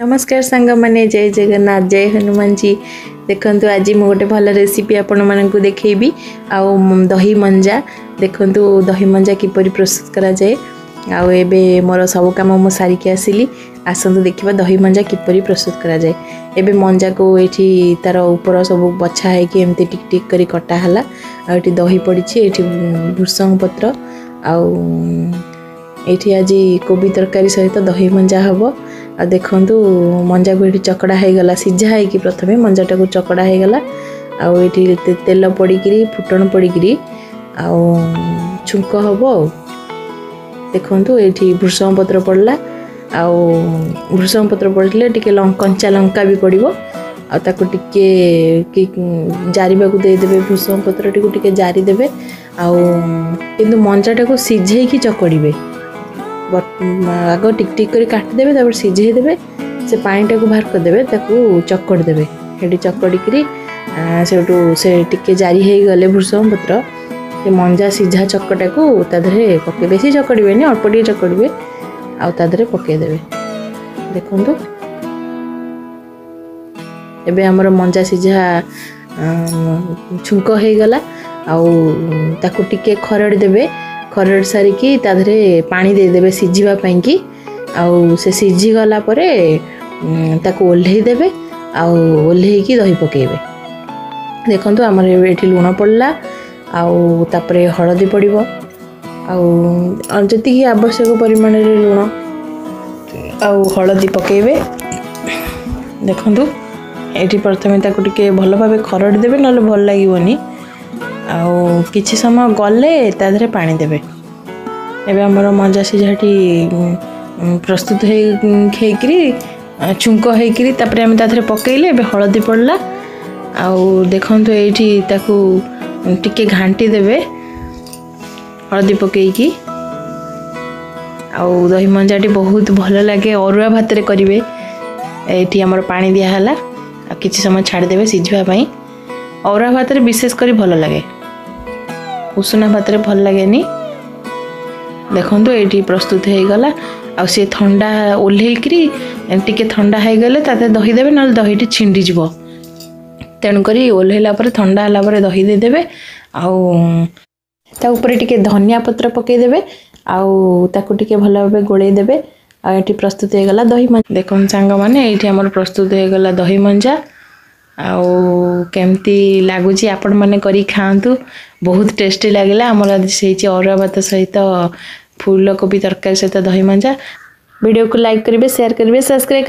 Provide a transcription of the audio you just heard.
नमस्कार सांग माने जय जगन्नाथ जय हनुमान जी। देखु आज मुझे गोटे भल रेसिपी आपण मानक देखी आउ दही मंजा देखु दही मंजा किपरि प्रस्तुत करा जाए। आउ एबे मोर सब काम मु सारिकी आसिली आसतु देखिबा दही मंजा किपरि प्रस्तुत करा जाए। एबे मंजा को एठी तार ऊपर सब बछा है कि एमती टिक टिक करी कटा हला। आ एठी दही पड़ी एठी भृषंग पत्र आउ एठी आज कोबी तरकारी सहित दही मंजा हबो। आ देखंतु मंजा को एठी चकड़ा है गला सिझा है कि प्रथमे मंजाटा को चकड़ा है गला। आ एठी तेल पड़ी किरी फुटण पड़ी किरी आ छुंक हबो। देखंतु एठी भृषंग पत्र पड़ला आ भृषंग पत्र पड़ले टिके कंचा लंका भी पड़िबो आ ताको टिके जारीबा को दे देबे। भृषंग पत्र टिके जारी देबे आ किंतु मंजाटा को सिझे की चकड़ीबे। आग टिक टिक कर काट देबे तापर सिझे देबे से पानी टाको बाहर कर देबे ताको चकड़ देबे। हेडी चकड़ी करी सेटू से टिके जारी हे गले भृषंग पत्र से मंजा सिझा चक्कटा को ता धरे पके बेसी चकड़ीबेनी अल्प टिके चकड़ीबे आ ता धरे पके देबे। देखंतु एबे हमर मंजा सिझा छुंक हे गला आ ताको टिके खरड़ देबे। खरड़ सारिकी ता धरे पानी दे देबे सिझिबा पई कि आ से सिझी गला परे ताको ओल्हेई देबे आ ओल्हेई की दही पकेबे। देखंतु हमर एठी लूण पड़ला आ तापरे हळदी पड़िबो आ जति की आवश्यक परिमाण रे लूण आ हळदी पकेबे। देखंतु एठी प्रथमे ताको टिके भलो भाबे खरड़ देबे नले भल लागिवोनी आ किछि समय गले ता धरे पानी देबे। एबे हमर मंजा सिझाटी प्रस्तुत हेकरी छुंक हेकरी तापरे हम ता धरे पकेइले। एबे हळदी पड़ला आ देखंतु एठी ताकू टिके घांटी देबे हळदी पकेइकी आ दही मंजाटी बहुत भल लागे। अरुआ भात रे करिवे। एठी हमर पानी दिया हला आ किछि समय छाड़ देबे सिझवा पई। अरुआ भात रे विशेष करी भल लागे उषुना भात रे भल लागेनी। देखंतु एठी प्रस्तुत हे गला आ से ठंडा ओल्हेकरी टिके ठंडा हे गले ताते दही देबे नल दहीटी छिंडी जिवो। तेणु करी ओल्हेला पर ठंडा हला पर दही दे देबे आ ता ऊपर टिके धनिया पत्र पके देबे आ ताको टिके भल भाबे गोळेई देबे। आ एठी प्रस्तुत हे गला दही मंजा। देखन सांग माने एठी हमर प्रस्तुत हे गला दही मंजा आ केमती लागुची आपण माने करी खांतु बहुत टेस्टी लागला। हमर आज सेची अरुआ भात सहित फूल कोबी तरकारी सहित दही मंजा। वीडियो को लाइक करिवे शेयर करिवे सब्सक्राइब